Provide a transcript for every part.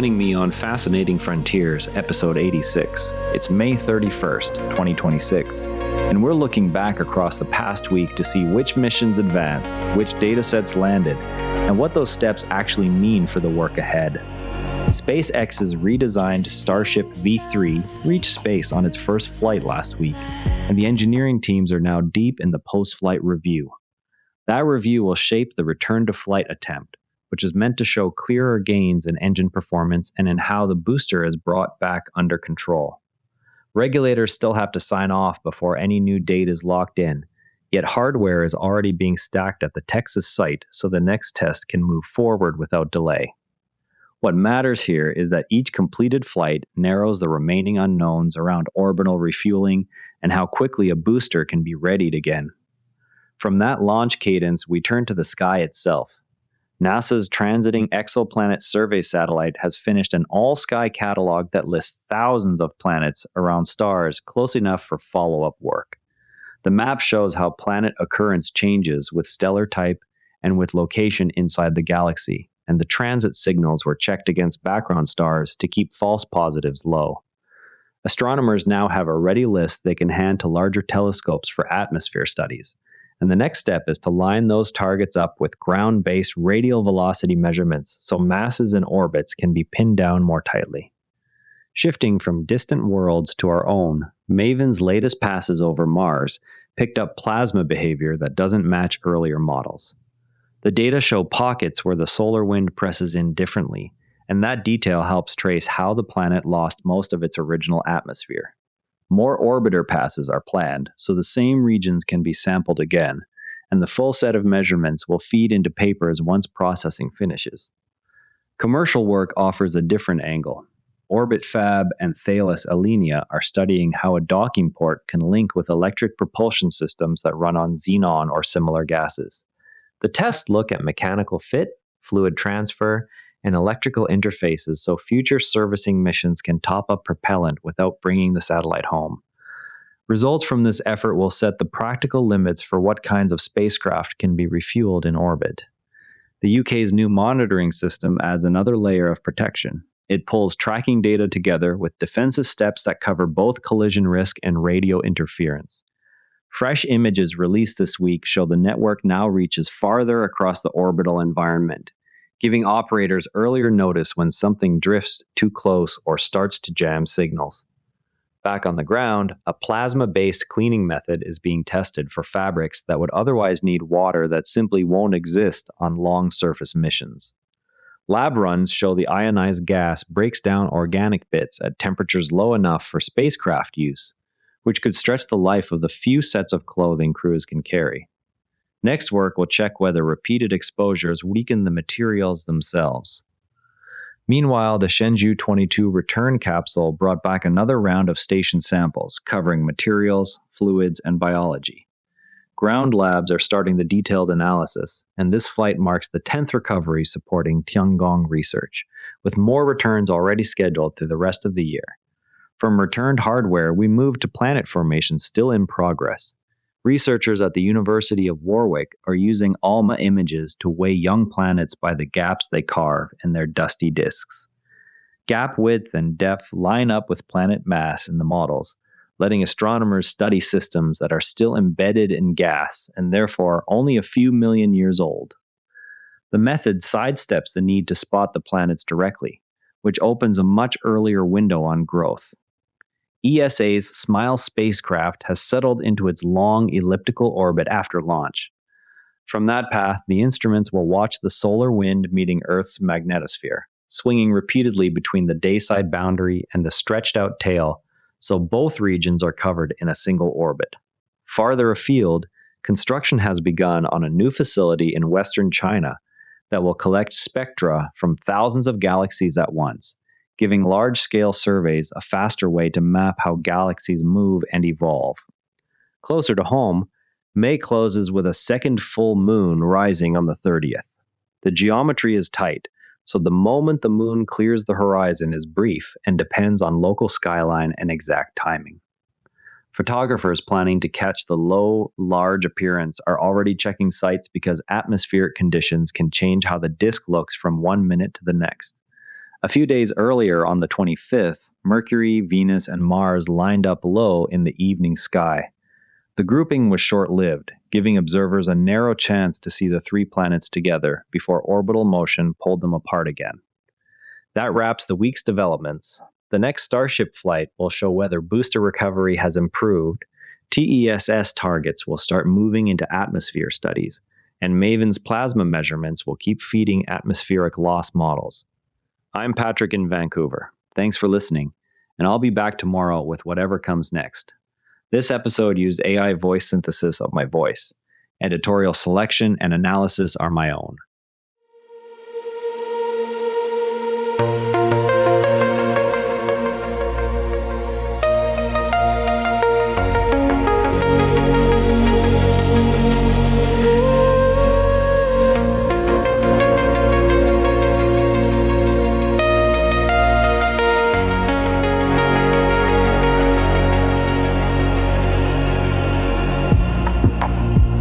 joining me on Fascinating Frontiers, episode 86. It's May 31st, 2026, and we're looking back across the past week to see which missions advanced, which datasets landed, and what those steps actually mean for the work ahead. SpaceX's redesigned Starship V3 reached space on its first flight last week, and the engineering teams are now deep in the post-flight review. That review will shape the return-to-flight attempt, which is meant to show clearer gains in engine performance and in how the booster is brought back under control. Regulators still have to sign off before any new date is locked in, yet hardware is already being stacked at the Texas site so the next test can move forward without delay. What matters here is that each completed flight narrows the remaining unknowns around orbital refueling and how quickly a booster can be readied again. From that launch cadence, we turn to the sky itself. NASA's Transiting Exoplanet Survey satellite has finished an all-sky catalog that lists thousands of planets around stars close enough for follow-up work. The map shows how planet occurrence changes with stellar type and with location inside the galaxy, and the transit signals were checked against background stars to keep false positives low. Astronomers now have a ready list they can hand to larger telescopes for atmosphere studies. And the next step is to line those targets up with ground-based radial velocity measurements so masses and orbits can be pinned down more tightly. Shifting from distant worlds to our own, MAVEN's latest passes over Mars picked up plasma behavior that doesn't match earlier models. The data show pockets where the solar wind presses in differently, and that detail helps trace how the planet lost most of its original atmosphere. More orbiter passes are planned, so the same regions can be sampled again, and the full set of measurements will feed into papers once processing finishes. Commercial work offers a different angle. OrbitFab and Thales Alenia are studying how a docking port can link with electric propulsion systems that run on xenon or similar gases. The tests look at mechanical fit, fluid transfer, and electrical interfaces so future servicing missions can top up propellant without bringing the satellite home. Results from this effort will set the practical limits for what kinds of spacecraft can be refueled in orbit. The UK's new monitoring system adds another layer of protection. It pulls tracking data together with defensive steps that cover both collision risk and radio interference. Fresh images released this week show the network now reaches farther across the orbital environment, giving operators earlier notice when something drifts too close or starts to jam signals. Back on the ground, a plasma-based cleaning method is being tested for fabrics that would otherwise need water that simply won't exist on long surface missions. Lab runs show the ionized gas breaks down organic bits at temperatures low enough for spacecraft use, which could stretch the life of the few sets of clothing crews can carry. Next work will check whether repeated exposures weaken the materials themselves. Meanwhile, the Shenzhou 22 return capsule brought back another round of station samples covering materials, fluids, and biology. Ground labs are starting the detailed analysis, and this flight marks the 10th recovery supporting Tiangong research, with more returns already scheduled through the rest of the year. From returned hardware, we move to planet formation still in progress. Researchers at the University of Warwick are using ALMA images to weigh young planets by the gaps they carve in their dusty disks. Gap width and depth line up with planet mass in the models, letting astronomers study systems that are still embedded in gas and therefore only a few million years old. The method sidesteps the need to spot the planets directly, which opens a much earlier window on growth. ESA's SMILE spacecraft has settled into its long elliptical orbit after launch. From that path, the instruments will watch the solar wind meeting Earth's magnetosphere, swinging repeatedly between the dayside boundary and the stretched-out tail, so both regions are covered in a single orbit. Farther afield, construction has begun on a new facility in western China that will collect spectra from thousands of galaxies at once, giving large-scale surveys a faster way to map how galaxies move and evolve. Closer to home, May closes with a second full moon rising on the 30th. The geometry is tight, so the moment the moon clears the horizon is brief and depends on local skyline and exact timing. Photographers planning to catch the low, large appearance are already checking sites because atmospheric conditions can change how the disk looks from one minute to the next. A few days earlier, on the 25th, Mercury, Venus, and Mars lined up low in the evening sky. The grouping was short-lived, giving observers a narrow chance to see the three planets together before orbital motion pulled them apart again. That wraps the week's developments. The next Starship flight will show whether booster recovery has improved, TESS targets will start moving into atmosphere studies, and MAVEN's plasma measurements will keep feeding atmospheric loss models. I'm Patrick in Vancouver. Thanks for listening, and I'll be back tomorrow with whatever comes next. This episode used AI voice synthesis of my voice. Editorial selection and analysis are my own.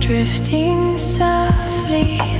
Drifting softly